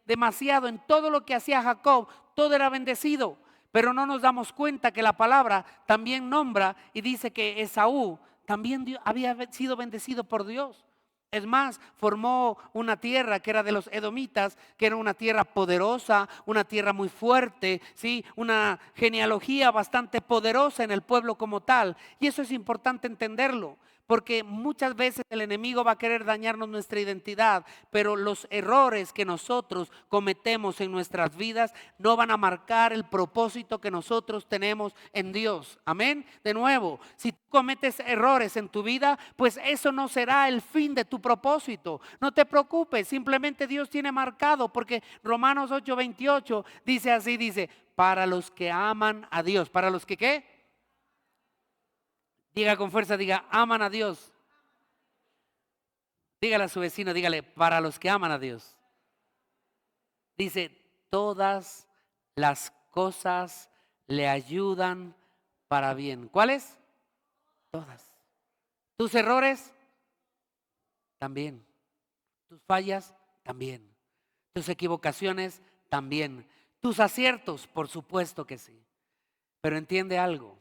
demasiado. En todo lo que hacía Jacob, todo era bendecido. Pero no nos damos cuenta que la palabra también nombra y dice que Esaú también había sido bendecido por Dios. Es más, formó una tierra que era de los edomitas, que era una tierra poderosa, una tierra muy fuerte, ¿sí? Una genealogía bastante poderosa en el pueblo como tal. Y eso es importante entenderlo, porque muchas veces el enemigo va a querer dañarnos nuestra identidad, pero los errores que nosotros cometemos en nuestras vidas no van a marcar el propósito que nosotros tenemos en Dios. Amén. De nuevo, si tú cometes errores en tu vida, pues eso no será el fin de tu propósito. No te preocupes, simplemente Dios tiene marcado, porque Romanos 8:28 dice así, dice: para los que aman a Dios. ¿Para los que qué? Diga con fuerza, diga: aman a Dios. Dígale a su vecino, dígale: para los que aman a Dios. Dice: todas las cosas le ayudan para bien. ¿Cuáles? Todas. Tus errores también. Tus fallas también. Tus equivocaciones también. Tus aciertos, por supuesto que sí. Pero entiende algo,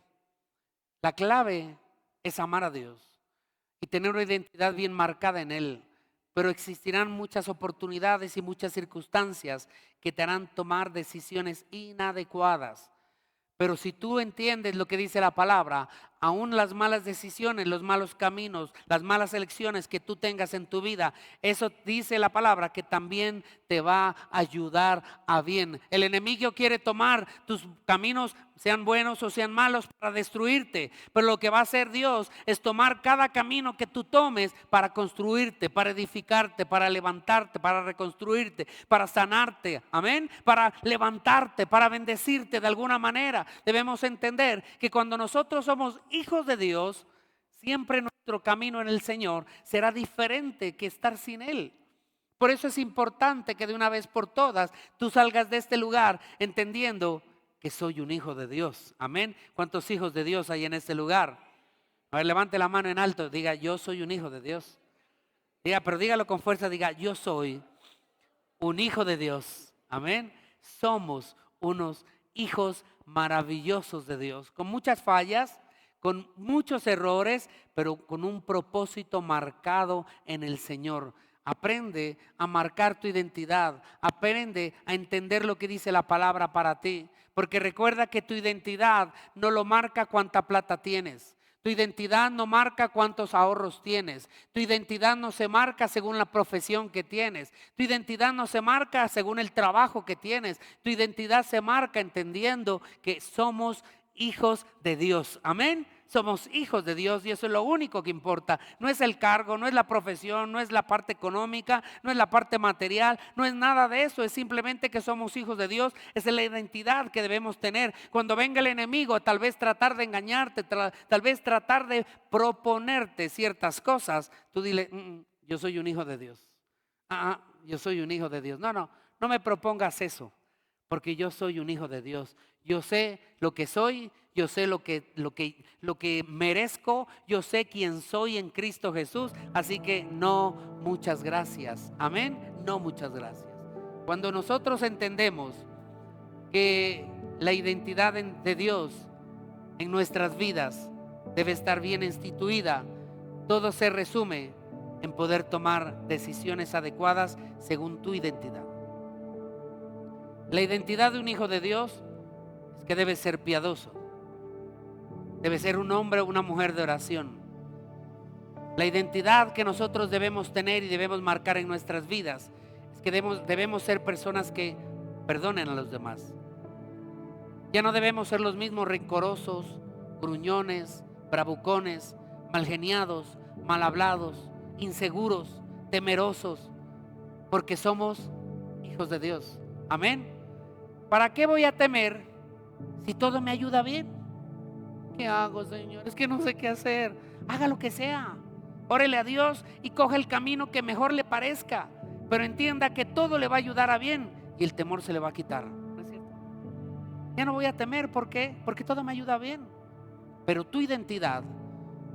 la clave es amar a Dios y tener una identidad bien marcada en Él. Pero existirán muchas oportunidades y muchas circunstancias que te harán tomar decisiones inadecuadas. Pero si tú entiendes lo que dice la palabra, aún las malas decisiones, los malos caminos, las malas elecciones que tú tengas en tu vida, eso dice la palabra que también te va a ayudar a bien. El enemigo quiere tomar tus caminos, sean buenos o sean malos, para destruirte. Pero lo que va a hacer Dios es tomar cada camino que tú tomes para construirte, para edificarte, para levantarte, para reconstruirte, para sanarte. Amén. Para levantarte, para bendecirte de alguna manera. Debemos entender que cuando nosotros somos hijos de Dios, siempre nuestro camino en el Señor será diferente que estar sin Él. Por eso es importante que de una vez por todas tú salgas de este lugar entendiendo que soy un hijo de Dios. Amén. ¿Cuántos hijos de Dios hay en este lugar? A ver, levante la mano en alto, diga: yo soy un hijo de Dios. Diga, pero dígalo con fuerza, diga: yo soy un hijo de Dios. Amén. Somos unos hijos maravillosos de Dios, con muchas fallas, con muchos errores, pero con un propósito marcado en el Señor. Aprende a marcar tu identidad, aprende a entender lo que dice la palabra para ti, porque recuerda que tu identidad no lo marca cuánta plata tienes. Tu identidad no marca cuántos ahorros tienes. Tu identidad no se marca según la profesión que tienes. Tu identidad no se marca según el trabajo que tienes. Tu identidad se marca entendiendo que somos hijos de Dios. Amén. Somos hijos de Dios y eso es lo único que importa. No es el cargo, no es la profesión, no es la parte económica, no es la parte material, no es nada de eso. Es simplemente que somos hijos de Dios. Esa es la identidad que debemos tener. Cuando venga el enemigo, tal vez tratar de engañarte, tal vez tratar de proponerte ciertas cosas, tú dile: yo soy un hijo de Dios. Yo soy un hijo de Dios. No me propongas eso, porque yo soy un hijo de Dios. Yo sé lo que soy, yo sé lo que merezco, yo sé quién soy en Cristo Jesús. Así que no, muchas gracias. Amén. No, muchas gracias. Cuando nosotros entendemos que la identidad de Dios en nuestras vidas debe estar bien instituida, todo se resume en poder tomar decisiones adecuadas según tu identidad. La identidad de un hijo de Dios es que debe ser piadoso, debe ser un hombre o una mujer de oración. La identidad que nosotros debemos tener y debemos marcar en nuestras vidas es que debemos ser personas que perdonen a los demás. Ya no debemos ser los mismos rencorosos, gruñones, bravucones, malgeniados, mal hablados, inseguros, temerosos, porque somos hijos de Dios. Amén. ¿Para qué voy a temer si todo me ayuda bien? ¿Qué hago, Señor? Es que no sé qué hacer. Haga lo que sea. Órele a Dios y coja el camino que mejor le parezca. Pero entienda que todo le va a ayudar a bien y el temor se le va a quitar. ¿No es cierto? Ya no voy a temer. ¿Por qué? Porque todo me ayuda bien. Pero tu identidad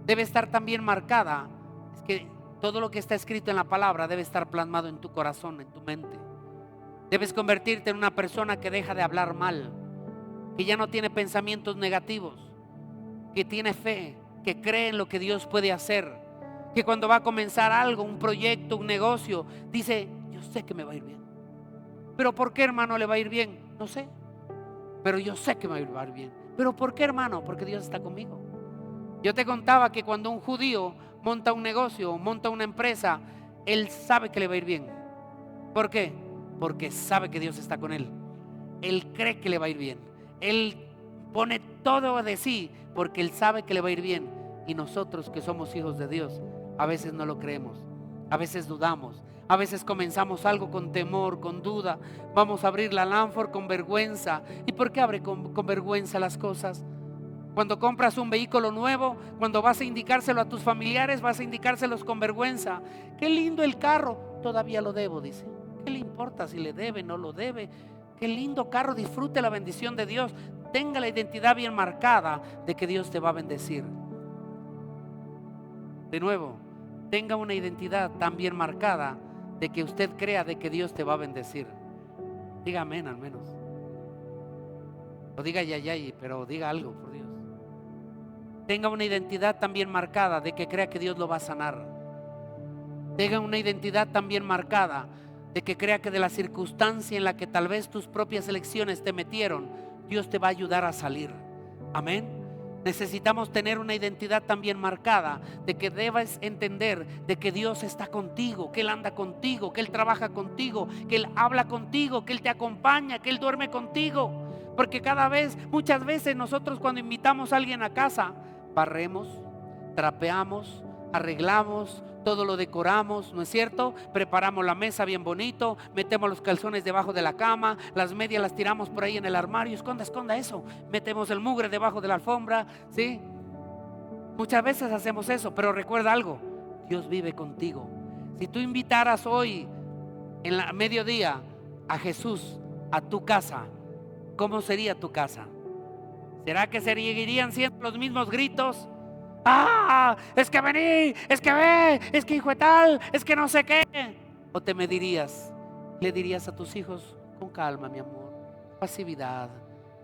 debe estar también marcada. Es que todo lo que está escrito en la palabra debe estar plasmado en tu corazón, en tu mente. Debes convertirte en una persona que deja de hablar mal, que ya no tiene pensamientos negativos, que tiene fe, que cree en lo que Dios puede hacer, que cuando va a comenzar algo, un proyecto, un negocio, dice: yo sé que me va a ir bien. ¿Pero por qué, hermano, le va a ir bien? No sé, pero yo sé que me va a ir bien. ¿Pero por qué, hermano? Porque Dios está conmigo. Yo te contaba que cuando un judío monta un negocio, monta una empresa, él sabe que le va a ir bien. ¿Por qué? Porque sabe que Dios está con él. Él cree que le va a ir bien. Él pone todo de sí porque él sabe que le va a ir bien. Y nosotros que somos hijos de Dios, a veces no lo creemos, a veces dudamos, a veces comenzamos algo con temor, con duda. Vamos a abrir la Lanford con vergüenza. ¿Y por qué abre con vergüenza las cosas? Cuando compras un vehículo nuevo, cuando vas a indicárselo a tus familiares, vas a indicárselos con vergüenza. Qué lindo el carro, todavía lo debo, dice. ¿Qué le importa si le debe, no lo debe? Qué lindo carro, disfrute la bendición de Dios. Tenga la identidad bien marcada de que Dios te va a bendecir. De nuevo, tenga una identidad tan bien marcada de que usted crea de que Dios te va a bendecir. Diga amén al menos. O diga ya, pero diga algo, por Dios. Tenga una identidad también marcada de que crea que Dios lo va a sanar. Tenga una identidad también marcada de que crea que de la circunstancia en la que tal vez tus propias elecciones te metieron, Dios te va a ayudar a salir. Amén. Necesitamos tener una identidad también marcada de que debes entender de que Dios está contigo, que Él anda contigo, que Él trabaja contigo, que Él habla contigo, que Él te acompaña, que Él duerme contigo. Porque muchas veces nosotros cuando invitamos a alguien a casa, barremos, trapeamos, arreglamos, todo lo decoramos, ¿no es cierto? Preparamos la mesa bien bonito, metemos los calzones debajo de la cama, las medias las tiramos por ahí en el armario, esconda eso, metemos el mugre debajo de la alfombra, ¿sí? Muchas veces hacemos eso, pero recuerda algo, Dios vive contigo. Si tú invitaras hoy en la mediodía a Jesús a tu casa, ¿cómo sería tu casa? ¿Será que seguirían siendo los mismos gritos? Ah, es que vení, es que ve, es que hijo de tal, es que no sé qué. O te le dirías a tus hijos, con calma mi amor, pasividad,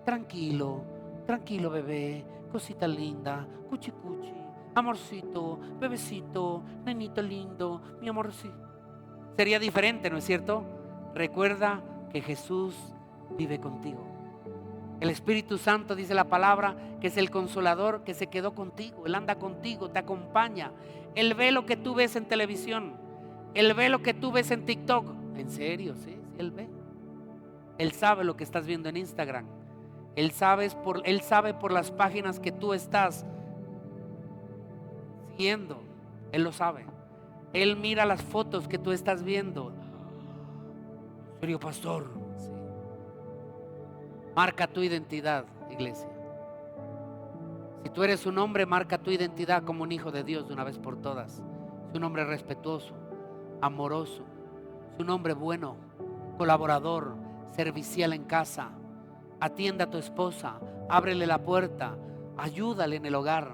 tranquilo, tranquilo bebé, cosita linda, cuchi cuchi, amorcito, bebecito, nenito lindo, mi amor, sí. Sería diferente, ¿no es cierto? Recuerda que Jesús vive contigo. El Espíritu Santo, dice la palabra, que es el consolador que se quedó contigo. Él anda contigo, te acompaña. Él ve lo que tú ves en televisión. Él ve lo que tú ves en TikTok. En serio, sí, Él ve. Él sabe lo que estás viendo en Instagram. Él sabe por las páginas que tú estás siguiendo. Él lo sabe. Él mira las fotos que tú estás viendo. ¿En serio, pastor? Sí. Marca tu identidad, iglesia. Si tú eres un hombre, marca tu identidad como un hijo de Dios de una vez por todas. Es un hombre respetuoso, amoroso, es un hombre bueno, colaborador, servicial en casa. Atienda a tu esposa, ábrele la puerta, ayúdale en el hogar.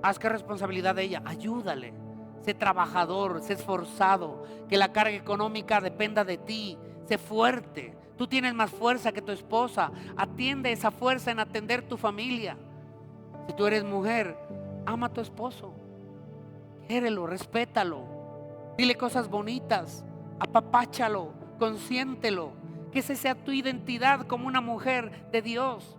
Haz que responsabilidad de ella, ayúdale. Sé trabajador, sé esforzado, que la carga económica dependa de ti. Sé fuerte. Tú tienes más fuerza que tu esposa. Atiende esa fuerza en atender tu familia. Si tú eres mujer, ama a tu esposo. Quérelo, respétalo. Dile cosas bonitas. Apapáchalo, consiéntelo. Que esa sea tu identidad como una mujer de Dios.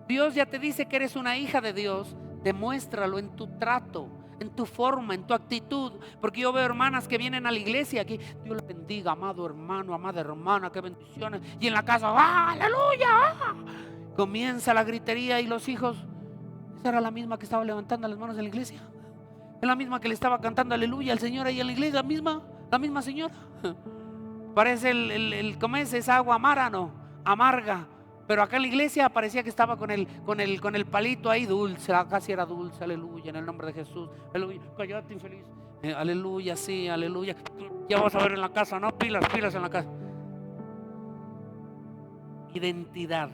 Dios ya te dice que eres una hija de Dios. Demuéstralo en tu trato, en tu forma, en tu actitud. Porque yo veo hermanas que vienen a la iglesia aquí, Dios les bendiga, amado hermano, amada hermana, qué bendiciones. Y en la casa, ¡ah, aleluya! ¡Ah! Comienza la gritería y los hijos. Esa era la misma que estaba levantando las manos en la iglesia. Es la misma que le estaba cantando aleluya al Señor ahí en la iglesia, la misma señora. Parece ¿cómo es? Esa agua amarga. Pero acá en la iglesia parecía que estaba con el palito ahí dulce, casi era dulce, aleluya, en el nombre de Jesús, aleluya, cállate infeliz, aleluya, sí, aleluya, ya vas a ver en la casa, ¿no? Pilas en la casa. Identidad.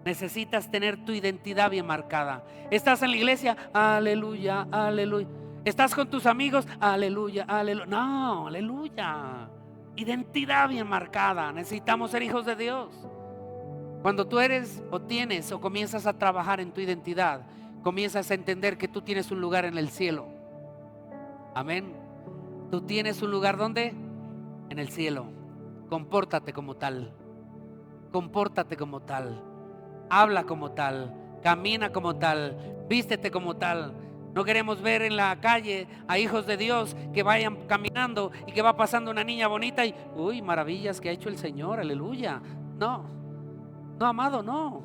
Necesitas tener tu identidad bien marcada. Estás en la iglesia, aleluya, aleluya. Estás con tus amigos, aleluya, aleluya. No, aleluya. Identidad bien marcada. Necesitamos ser hijos de Dios. Cuando tú eres o tienes o comienzas a trabajar en tu identidad, comienzas a entender que tú tienes un lugar en el cielo. Amén. Tú tienes un lugar ¿dónde? En el cielo. Compórtate como tal. Compórtate como tal. Habla como tal. Camina como tal. Vístete como tal. No queremos ver en la calle a hijos de Dios que vayan caminando y que va pasando una niña bonita y uy, maravillas que ha hecho el Señor, aleluya. No, amado, no.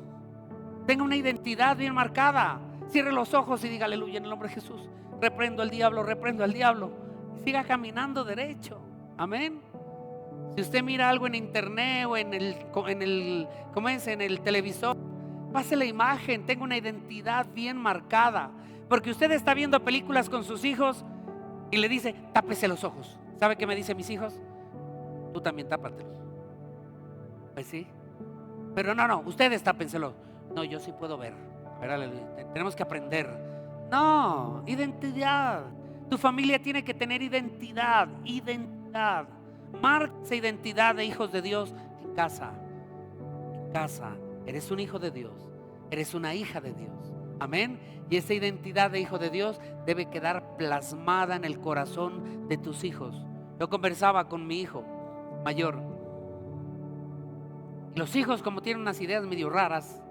Tenga una identidad bien marcada. Cierre los ojos y diga aleluya en el nombre de Jesús. Reprendo al diablo. Y siga caminando derecho. Amén. Si usted mira algo en internet o en el televisor, pase la imagen, tenga una identidad bien marcada. Porque usted está viendo películas con sus hijos y le dice, tápese los ojos. ¿Sabe qué me dicen mis hijos? Tú también tápatelos. Pues sí. Pero no, ustedes tápenselo. No, yo sí puedo ver. A ver, tenemos que aprender. No, identidad. Tu familia tiene que tener identidad. Marca esa identidad de hijos de Dios en casa. Eres un hijo de Dios, eres una hija de Dios. Amén. Y esa identidad de hijo de Dios debe quedar plasmada en el corazón de tus hijos. Yo conversaba con mi hijo mayor. Y los hijos, como tienen unas ideas medio raras,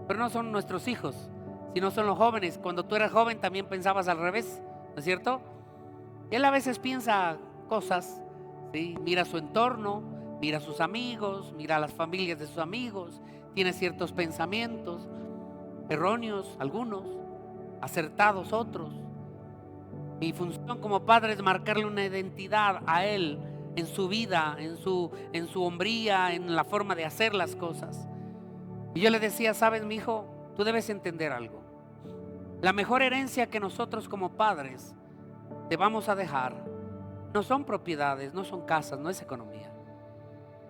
pero no son nuestros hijos, sino son los jóvenes. Cuando tú eras joven también pensabas al revés, ¿no es cierto? Y él a veces piensa cosas, ¿sí? Mira su entorno, mira a sus amigos, mira a las familias de sus amigos, tiene ciertos pensamientos, erróneos algunos, acertados otros. Mi función como padre es marcarle una identidad a él en su vida, en su hombría, en la forma de hacer las cosas. Y yo le decía, sabes, mi hijo, tú debes entender algo. La mejor herencia que nosotros como padres te vamos a dejar no son propiedades, no son casas, no es economía.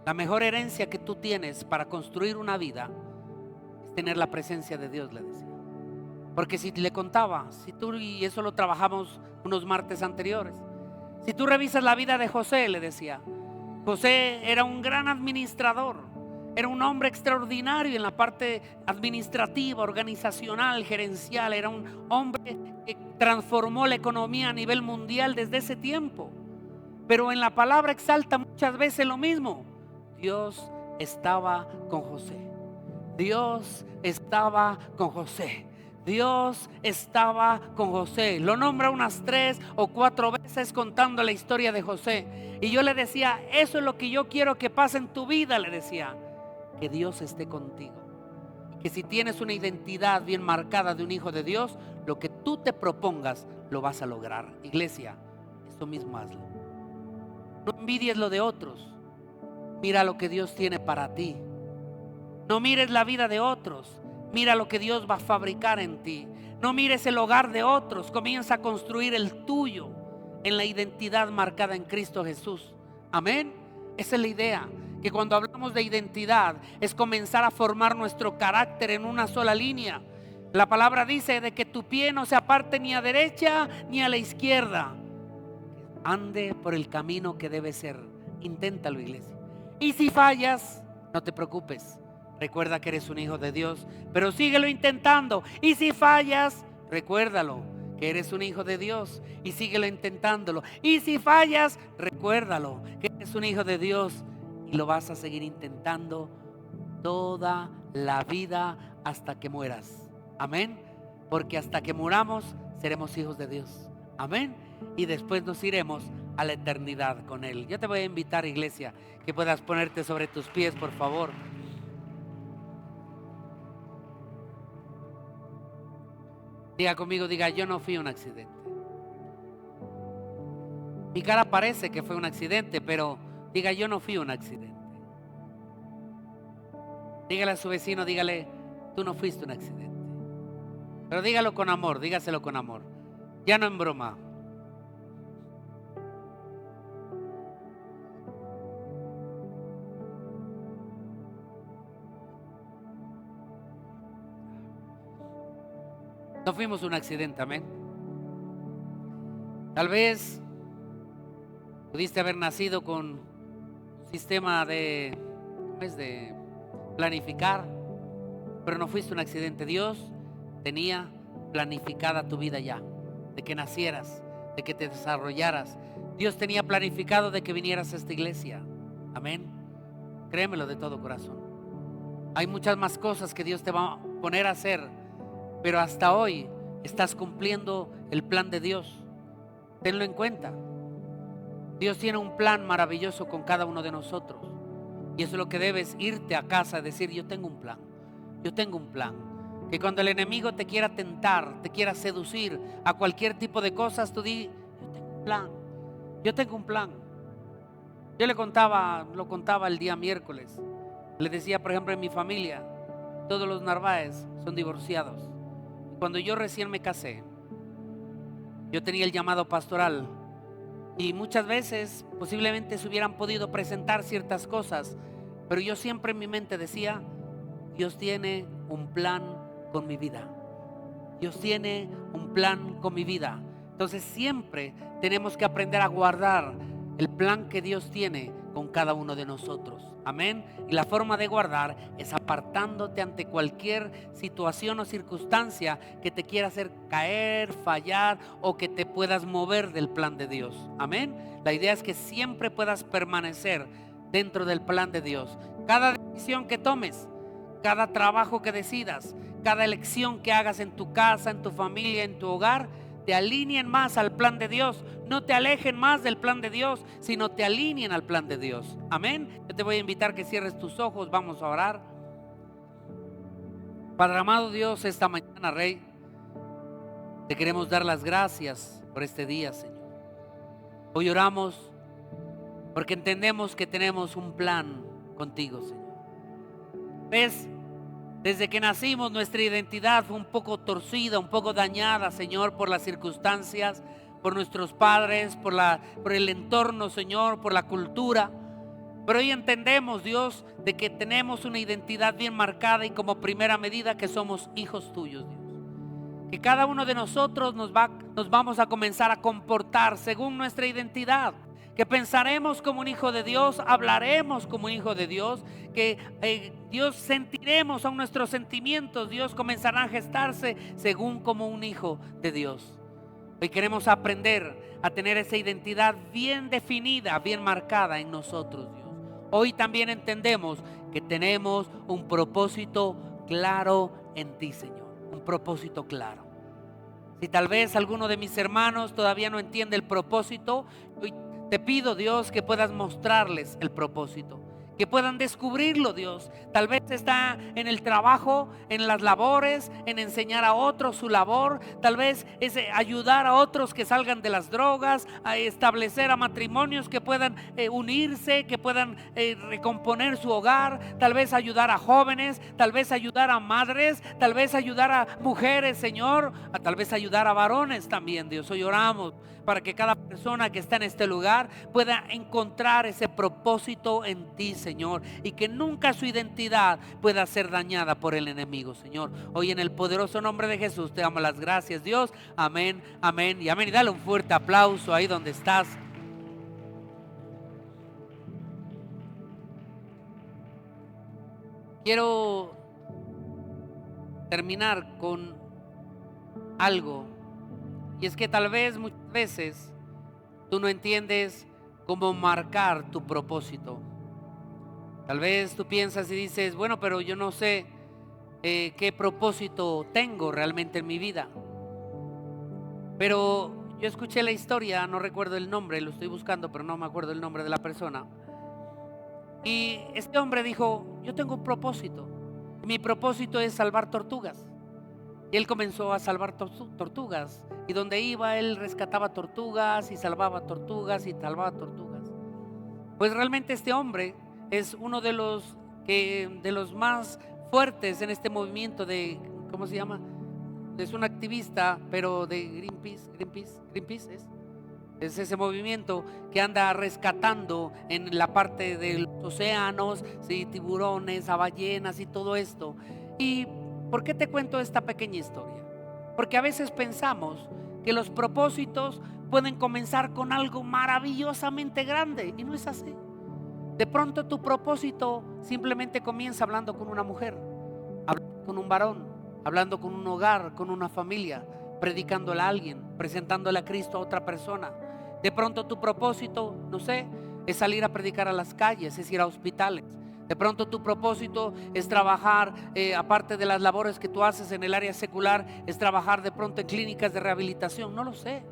La mejor herencia que tú tienes para construir una vida es tener la presencia de Dios, le decía. Porque si le contaba, si tú, y eso lo trabajamos unos martes anteriores, si tú revisas la vida de José, le decía, José era un gran administrador, era un hombre extraordinario en la parte administrativa, organizacional, gerencial, era un hombre que transformó la economía a nivel mundial desde ese tiempo. Pero en la palabra exalta muchas veces lo mismo. Dios estaba con José. Dios estaba con José. Dios estaba con José. Lo nombra unas 3 o 4 veces contando la historia de José. Y yo le decía, eso es lo que yo quiero que pase en tu vida, le decía. Que Dios esté contigo. Que si tienes una identidad bien marcada de un hijo de Dios, lo que tú te propongas lo vas a lograr. Iglesia, eso mismo hazlo. No envidies lo de otros. Mira lo que Dios tiene para ti. No mires la vida de otros. Mira lo que Dios va a fabricar en ti. No mires el hogar de otros. Comienza a construir el tuyo en la identidad marcada en Cristo Jesús. Amén. Esa es la idea. Que cuando hablamos de identidad es comenzar a formar nuestro carácter en una sola línea. La palabra dice de que tu pie no se aparte ni a derecha ni a la izquierda. Ande por el camino que debe ser. Inténtalo, iglesia. Y si fallas, no te preocupes. Recuerda que eres un hijo de Dios, pero síguelo intentando. Y si fallas, recuérdalo que eres un hijo de Dios y síguelo intentándolo. Y si fallas, recuérdalo que eres un hijo de Dios y lo vas a seguir intentando toda la vida hasta que mueras. Amén. Porque hasta que muramos seremos hijos de Dios. Amén. Y después nos iremos a la eternidad con Él. Yo te voy a invitar, iglesia, que puedas ponerte sobre tus pies, por favor. Diga conmigo, diga, yo no fui un accidente. Mi cara parece que fue un accidente, pero diga, yo no fui un accidente. Dígale a su vecino, dígale, tú no fuiste un accidente. Pero dígalo con amor, dígaselo con amor. Ya no en broma. No fuimos un accidente, amén. Tal vez pudiste haber nacido con un sistema de planificar, pero no fuiste un accidente. Dios tenía planificada tu vida ya, de que nacieras, de que te desarrollaras. Dios tenía planificado de que vinieras a esta iglesia. Amén. Créemelo de todo corazón. Hay muchas más cosas que Dios te va a poner a hacer, pero hasta hoy estás cumpliendo el plan de Dios. Tenlo en cuenta. Dios tiene un plan maravilloso con cada uno de nosotros. Y eso es lo que debes irte a casa a decir, yo tengo un plan. Yo tengo un plan. Que cuando el enemigo te quiera tentar, te quiera seducir a cualquier tipo de cosas, tú di, yo tengo un plan. Yo tengo un plan. Yo lo contaba el día miércoles. Le decía, por ejemplo, en mi familia, todos los Narváez son divorciados. Cuando yo recién me casé, yo tenía el llamado pastoral y muchas veces posiblemente se hubieran podido presentar ciertas cosas, pero yo siempre en mi mente decía, Dios tiene un plan con mi vida. Dios tiene un plan con mi vida. Entonces siempre tenemos que aprender a guardar el plan que Dios tiene con cada uno de nosotros. Amén. Y la forma de guardar es apartándote ante cualquier situación o circunstancia que te quiera hacer caer, fallar o que te puedas mover del plan de Dios. Amén. La idea es que siempre puedas permanecer dentro del plan de Dios. Cada decisión que tomes, cada trabajo que decidas, cada elección que hagas en tu casa, en tu familia, en tu hogar, te alineen más al plan de Dios. No te alejen más del plan de Dios, sino te alineen al plan de Dios. Amén. Yo te voy a invitar que cierres tus ojos. Vamos a orar. Padre amado Dios, esta mañana, Rey, te queremos dar las gracias por este día, Señor. Hoy oramos porque entendemos que tenemos un plan contigo, Señor. ¿Ves? Desde que nacimos nuestra identidad fue un poco torcida, un poco dañada, Señor, por las circunstancias, por nuestros padres, por el entorno, Señor, por la cultura. Pero hoy entendemos, Dios, de que tenemos una identidad bien marcada y como primera medida que somos hijos tuyos, Dios. Que cada uno de nosotros nos vamos a comenzar a comportar según nuestra identidad. Que pensaremos como un hijo de Dios, hablaremos como un hijo de Dios, que Dios sentiremos a nuestros sentimientos, Dios comenzará a gestarse según como un hijo de Dios. Hoy queremos aprender a tener esa identidad bien definida, bien marcada en nosotros, Dios. Hoy también entendemos que tenemos un propósito claro en ti, Señor, un propósito claro. Si tal vez alguno de mis hermanos todavía no entiende el propósito, hoy te pido, Dios, que puedas mostrarles el propósito, que puedan descubrirlo, Dios. Tal vez está en el trabajo, en las labores, en enseñar a otros su labor. Tal vez es ayudar a otros que salgan de las drogas, a establecer a matrimonios que puedan unirse, que puedan recomponer su hogar. Tal vez ayudar a jóvenes, tal vez ayudar a madres, tal vez ayudar a mujeres, Señor, tal vez ayudar a varones también, Dios. Hoy oramos para que cada persona que está en este lugar pueda encontrar ese propósito en ti, Señor, y que nunca su identidad pueda ser dañada por el enemigo, Señor. Hoy en el poderoso nombre de Jesús te damos las gracias, Dios. Amén, amén y amén. Y dale un fuerte aplauso ahí donde estás. Quiero terminar con algo, y es que tal vez muchas veces tú no entiendes cómo marcar tu propósito. Tal vez tú piensas y dices, bueno, pero yo no sé qué propósito tengo realmente en mi vida. Pero yo escuché la historia, no recuerdo el nombre, lo estoy buscando, pero no me acuerdo el nombre de la persona. Y este hombre dijo, yo tengo un propósito. Mi propósito es salvar tortugas. Y él comenzó a salvar tortugas. Y donde iba, él rescataba tortugas y salvaba tortugas y salvaba tortugas. Pues realmente este hombre es uno de los más fuertes en este movimiento de, ¿cómo se llama? Es un activista, pero de Greenpeace es ese movimiento que anda rescatando en la parte de los océanos, sí, tiburones, a ballenas y todo esto. Y ¿por qué te cuento esta pequeña historia? Porque a veces pensamos que los propósitos pueden comenzar con algo maravillosamente grande y no es así. De pronto tu propósito simplemente comienza hablando con una mujer, hablando con un varón, hablando con un hogar, con una familia, predicándole a alguien, presentándole a Cristo a otra persona. De pronto tu propósito, no sé, es salir a predicar a las calles, es ir a hospitales. De pronto tu propósito es trabajar, aparte de las labores que tú haces en el área secular, es trabajar de pronto en clínicas de rehabilitación, no lo sé.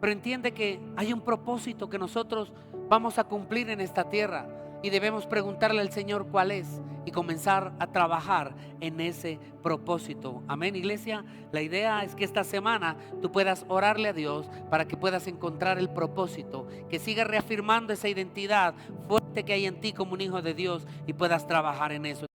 Pero entiende que hay un propósito que nosotros vamos a cumplir en esta tierra y debemos preguntarle al Señor cuál es y comenzar a trabajar en ese propósito. Amén, iglesia. La idea es que esta semana tú puedas orarle a Dios para que puedas encontrar el propósito, que sigas reafirmando esa identidad fuerte que hay en ti como un hijo de Dios y puedas trabajar en eso.